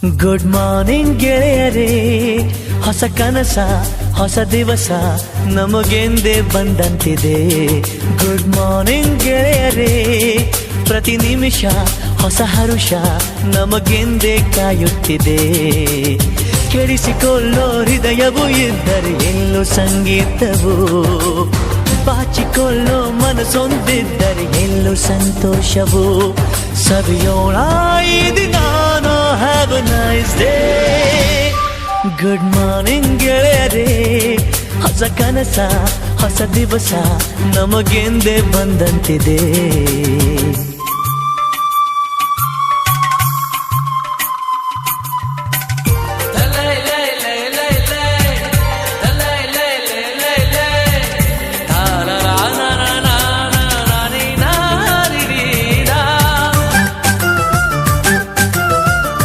Good morning ಗೆಳೆಯರೇ, ಹೊಸ ಕನಸ ಹೊಸ ದಿವಸ ನಮಗೆಂದೇ ಬಂದಂತಿದೆ. ಗುಡ್ ಮಾರ್ನಿಂಗ್ ಗೆಳೆಯರೇ, ಪ್ರತಿ ನಿಮಿಷ ಹೊಸ ಹರುಷ ನಮಗೆಂದೇ ಕಾಯುತ್ತಿದೆ. ಕೆಡಿಸಿಕೊಳ್ಳೋ ಹೃದಯವು ಇದ್ದರೆ ಎಲ್ಲೋ ಸಂಗೀತವು, ಬಾಚಿಕೊಳ್ಳೋ ಮನಸ್ಸೊಂದಿದ್ದರೆ ಎಲ್ಲೋ ಸಂತೋಷವು. ಸವಿಯೋಣ ಈ ದಿನ, have a nice day. Good morning ಗೆಳೆಯರೇ, ಹೊಸ ಕನಸ ಹೊಸ ದಿವಸ ನಮಗೆಂದೇ ಬಂದಂತಿದೆ.